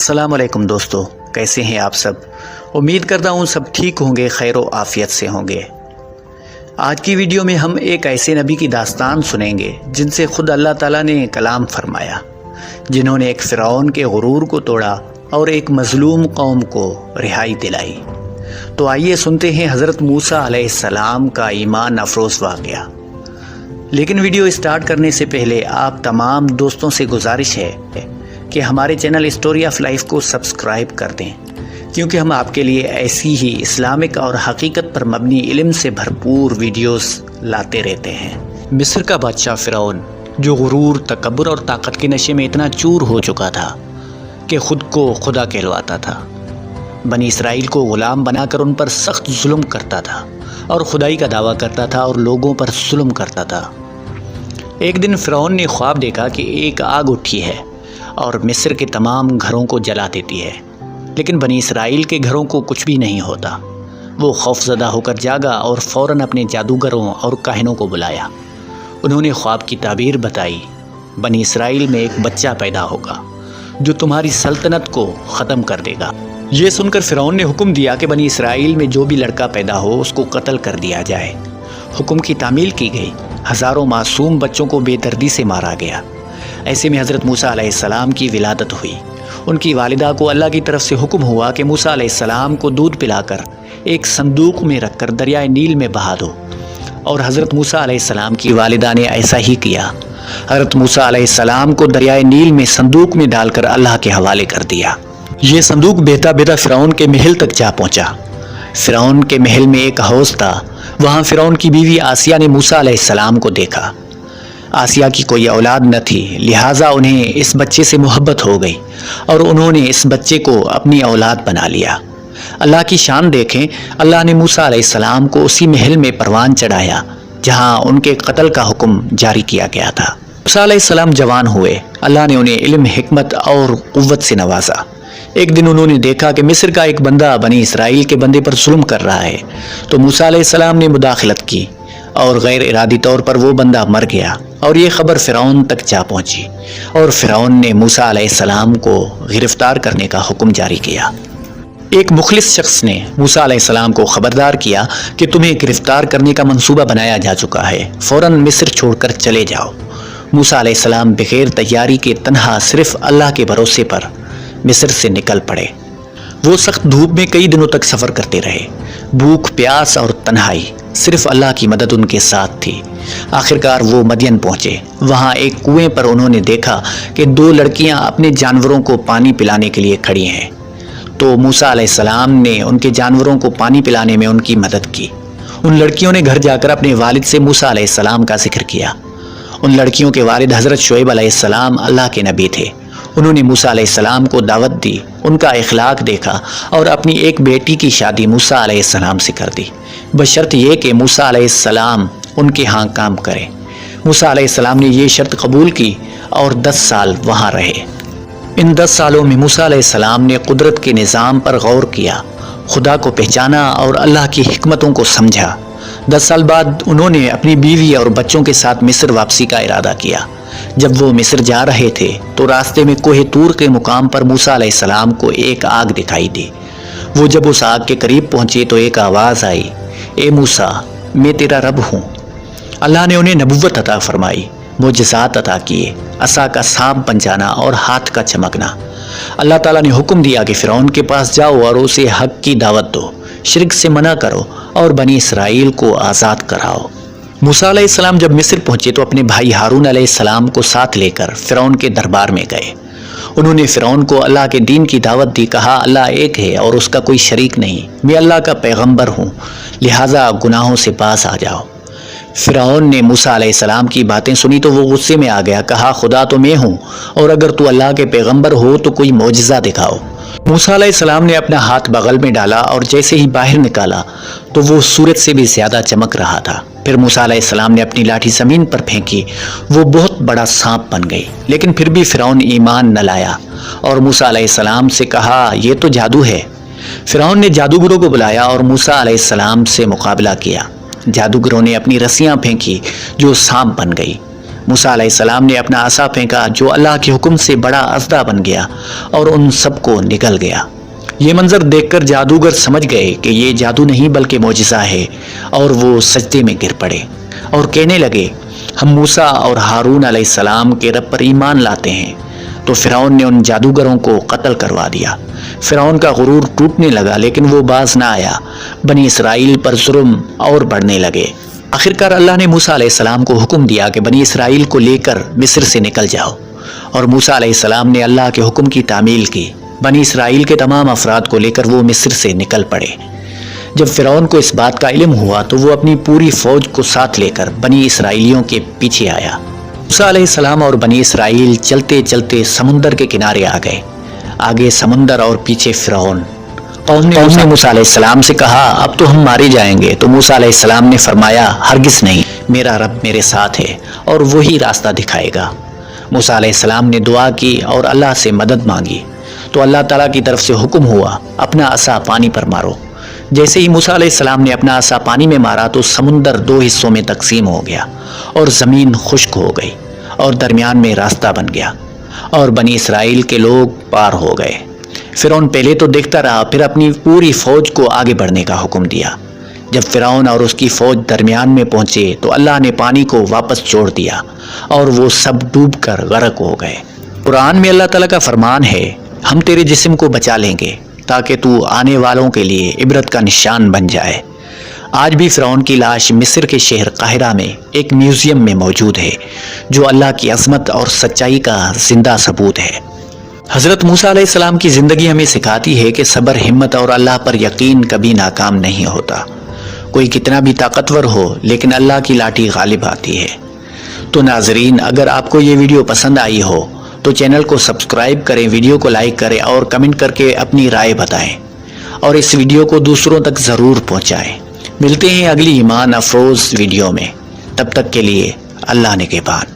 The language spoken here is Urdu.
السلام علیکم دوستو، کیسے ہیں آپ سب؟ امید کرتا ہوں سب ٹھیک ہوں گے، خیر و عافیت سے ہوں گے۔ آج کی ویڈیو میں ہم ایک ایسے نبی کی داستان سنیں گے جن سے خود اللہ تعالیٰ نے کلام فرمایا، جنہوں نے ایک فرعون کے غرور کو توڑا اور ایک مظلوم قوم کو رہائی دلائی۔ تو آئیے سنتے ہیں حضرت موسیٰ علیہ السلام کا ایمان افروز واقعہ۔ لیکن ویڈیو اسٹارٹ کرنے سے پہلے آپ تمام دوستوں سے گزارش ہے کہ ہمارے چینل اسٹوری آف لائف کو سبسکرائب کر دیں، کیونکہ ہم آپ کے لیے ایسی ہی اسلامک اور حقیقت پر مبنی علم سے بھرپور ویڈیوز لاتے رہتے ہیں۔ مصر کا بادشاہ فرعون، جو غرور، تکبر اور طاقت کے نشے میں اتنا چور ہو چکا تھا کہ خود کو خدا کہلواتا تھا، بنی اسرائیل کو غلام بنا کر ان پر سخت ظلم کرتا تھا اور خدائی کا دعویٰ کرتا تھا اور لوگوں پر ظلم کرتا تھا۔ ایک دن فرعون نے خواب دیکھا کہ ایک آگ اٹھی ہے اور مصر کے تمام گھروں کو جلا دیتی ہے، لیکن بنی اسرائیل کے گھروں کو کچھ بھی نہیں ہوتا۔ وہ خوفزدہ ہو کر جاگا اور فوراً اپنے جادوگروں اور کاہنوں کو بلایا۔ انہوں نے خواب کی تعبیر بتائی، بنی اسرائیل میں ایک بچہ پیدا ہوگا جو تمہاری سلطنت کو ختم کر دے گا۔ یہ سن کر فرعون نے حکم دیا کہ بنی اسرائیل میں جو بھی لڑکا پیدا ہو اس کو قتل کر دیا جائے۔ حکم کی تعمیل کی گئی، ہزاروں معصوم بچوں کو بے دردی سے مارا گیا۔ ایسے میں حضرت موسیٰ علیہ السلام کی ولادت ہوئی۔ ان کی والدہ کو اللہ کی طرف سے حکم ہوا کہ موسیٰ علیہ السلام کو دودھ پلا کر ایک صندوق میں رکھ کر دریائے نیل میں بہا دو، اور حضرت موسیٰ علیہ السلام کی والدہ نے ایسا ہی کیا۔ حضرت موسیٰ علیہ السلام کو دریائے نیل میں صندوق میں ڈال کر اللہ کے حوالے کر دیا۔ یہ صندوق بہتا بہتا فرعون کے محل تک جا پہنچا۔ فرعون کے محل میں ایک حوض تھا، وہاں فرعون کی بیوی آسیہ نے موسیٰ علیہ السلام کو دیکھا۔ آسیہ کی کوئی اولاد نہ تھی، لہٰذا انہیں اس بچے سے محبت ہو گئی اور انہوں نے اس بچے کو اپنی اولاد بنا لیا۔ اللہ کی شان دیکھیں، اللہ نے موسیٰ علیہ السلام کو اسی محل میں پروان چڑھایا جہاں ان کے قتل کا حکم جاری کیا گیا تھا۔ موسیٰ علیہ السلام جوان ہوئے، اللہ نے انہیں علم، حکمت اور قوت سے نوازا۔ ایک دن انہوں نے دیکھا کہ مصر کا ایک بندہ بنی اسرائیل کے بندے پر ظلم کر رہا ہے، تو موسیٰ علیہ السلام نے مداخلت کی اور غیر ارادی طور پر وہ بندہ مر گیا، اور یہ خبر فرعون تک جا پہنچی، اور فرعون نے موسیٰ علیہ السلام کو گرفتار کرنے کا حکم جاری کیا۔ ایک مخلص شخص نے موسیٰ علیہ السلام کو خبردار کیا کہ تمہیں گرفتار کرنے کا منصوبہ بنایا جا چکا ہے، فوراً مصر چھوڑ کر چلے جاؤ۔ موسیٰ علیہ السلام بغیر تیاری کے تنہا صرف اللہ کے بھروسے پر مصر سے نکل پڑے۔ وہ سخت دھوپ میں کئی دنوں تک سفر کرتے رہے، بھوک، پیاس اور تنہائی، صرف اللہ کی مدد ان کے ساتھ تھی۔ آخرکار وہ مدین پہنچے۔ وہاں ایک کنویں پر انہوں نے دیکھا کہ دو لڑکیاں اپنے جانوروں کو پانی پلانے کے لیے کھڑی ہیں، تو موسیٰ علیہ السلام نے ان کے جانوروں کو پانی پلانے میں ان کی مدد کی۔ ان لڑکیوں نے گھر جا کر اپنے والد سے موسیٰ علیہ السلام کا ذکر کیا۔ ان لڑکیوں کے والد حضرت شعیب علیہ السلام اللہ کے نبی تھے۔ انہوں نے موسیٰ علیہ السلام کو دعوت دی، ان کا اخلاق دیکھا اور اپنی ایک بیٹی کی شادی موسیٰ علیہ السلام سے کر دی، بشرط یہ کہ موسیٰ علیہ السلام ان کے ہاں کام کریں۔ موسیٰ علیہ السلام نے یہ شرط قبول کی اور 10 سال وہاں رہے۔ ان 10 سالوں میں موسیٰ علیہ السلام نے قدرت کے نظام پر غور کیا، خدا کو پہچانا اور اللہ کی حکمتوں کو سمجھا۔ 10 سال بعد انہوں نے اپنی بیوی اور بچوں کے ساتھ مصر واپسی کا ارادہ کیا۔ جب وہ مصر جا رہے تھے تو راستے میں کوہ طور کے مقام پر موسیٰ علیہ السلام کو ایک آگ دکھائی دی۔ وہ جب اس آگ کے قریب پہنچے تو ایک آواز آئی، اے موسیٰ، میں تیرا رب ہوں۔ اللہ نے انہیں نبوت عطا فرمائی، معجزات عطا کیے، عصا کا سانپ بن جانا اور ہاتھ کا چمکنا۔ اللہ تعالیٰ نے حکم دیا کہ فرعون کے پاس جاؤ اور اسے حق کی دعوت دو، شرک سے منع کرو اور بنی اسرائیل کو آزاد کراؤ۔ موسیٰ علیہ السلام جب مصر پہنچے تو اپنے بھائی ہارون علیہ السلام کو ساتھ لے کر فرعون کے دربار میں گئے۔ انہوں نے فرعون کو اللہ کے دین کی دعوت دی، کہا اللہ ایک ہے اور اس کا کوئی شریک نہیں، میں اللہ کا پیغمبر ہوں، لہٰذا گناہوں سے باز آ جاؤ۔ فرعون نے موسیٰ علیہ السلام کی باتیں سنی تو وہ غصے میں آ گیا، کہا خدا تو میں ہوں، اور اگر تو اللہ کے پیغمبر ہو تو کوئی معجزہ دکھاؤ۔ موسیٰ علیہ السلام نے اپنا ہاتھ بغل میں ڈالا اور جیسے ہی باہر نکالا تو وہ سورج سے بھی زیادہ چمک رہا تھا۔ پھر موسیٰ علیہ السلام نے اپنی لاٹھی زمین پر پھینکی، وہ بہت بڑا سانپ بن گئی، لیکن پھر بھی فرعون ایمان نہ لایا اور موسیٰ علیہ السلام سے کہا یہ تو جادو ہے۔ فرعون نے جادوگروں کو بلایا اور موسیٰ علیہ السلام سے مقابلہ کیا۔ جادوگروں نے اپنی رسیاں پھینکی جو سانپ بن گئی۔ موسیٰ علیہ السلام نے اپنا عصا پھینکا جو اللہ کے حکم سے بڑا اژدہا بن گیا اور ان سب کو نگل گیا۔ یہ منظر دیکھ کر جادوگر سمجھ گئے کہ یہ جادو نہیں بلکہ معجزہ ہے، اور وہ سجدے میں گر پڑے اور کہنے لگے، ہم موسیٰ اور ہارون علیہ السلام کے رب پر ایمان لاتے ہیں۔ تو فرعون نے ان جادوگروں کو قتل کروا دیا۔ فرعون کا غرور ٹوٹنے لگا لیکن وہ باز نہ آیا۔ بنی اسرائیل پر ظلم اور بڑھنے لگے۔ آخرکار اللہ نے موسیٰ علیہ السلام کو حکم دیا کہ بنی اسرائیل کو لے کر مصر سے نکل جاؤ، اور موسیٰ علیہ السلام نے اللہ کے حکم کی تعمیل کی۔ بنی اسرائیل کے تمام افراد کو لے کر وہ مصر سے نکل پڑے۔ جب فرعون کو اس بات کا علم ہوا تو وہ اپنی پوری فوج کو ساتھ لے کر بنی اسرائیلیوں کے پیچھے آیا۔ موسیٰ علیہ السلام اور بنی اسرائیل چلتے چلتے سمندر کے کنارے آ گئے۔ آگے سمندر اور پیچھے فرعون۔ قوم نے موسیٰ علیہ السلام سے کہا، اب تو ہم مارے جائیں گے۔ تو موسیٰ علیہ السلام نے فرمایا، ہرگز نہیں، میرا رب میرے ساتھ ہے اور وہی راستہ دکھائے گا۔ موسیٰ علیہ السلام نے دعا کی اور اللہ سے مدد مانگی، تو اللہ تعالیٰ کی طرف سے حکم ہوا، اپنا عصا پانی پر مارو۔ جیسے ہی موسیٰ علیہ السلام نے اپنا عصا پانی میں مارا تو سمندر 2 حصوں میں تقسیم ہو گیا اور زمین خشک ہو گئی اور درمیان میں راستہ بن گیا اور بنی اسرائیل کے لوگ پار ہو گئے۔ فرعون پہلے تو دیکھتا رہا، پھر اپنی پوری فوج کو آگے بڑھنے کا حکم دیا۔ جب فرعون اور اس کی فوج درمیان میں پہنچے تو اللہ نے پانی کو واپس چھوڑ دیا اور وہ سب ڈوب کر غرق ہو گئے۔ قرآن میں اللہ تعالیٰ کا فرمان ہے، ہم تیرے جسم کو بچا لیں گے تاکہ تو آنے والوں کے لیے عبرت کا نشان بن جائے۔ آج بھی فرعون کی لاش مصر کے شہر قاہرہ میں ایک میوزیم میں موجود ہے جو اللہ کی عظمت اور سچائی کا زندہ ثبوت ہے۔ حضرت موسیٰ علیہ السلام کی زندگی ہمیں سکھاتی ہے کہ صبر، ہمت اور اللہ پر یقین کبھی ناکام نہیں ہوتا۔ کوئی کتنا بھی طاقتور ہو لیکن اللہ کی لاٹھی غالب آتی ہے۔ تو ناظرین، اگر آپ کو یہ ویڈیو پسند آئی ہو تو چینل کو سبسکرائب کریں، ویڈیو کو لائک کریں اور کمنٹ کر کے اپنی رائے بتائیں، اور اس ویڈیو کو دوسروں تک ضرور پہنچائیں۔ ملتے ہیں اگلی ایمان افروز ویڈیو میں، تب تک کے لیے اللہ نگہبان۔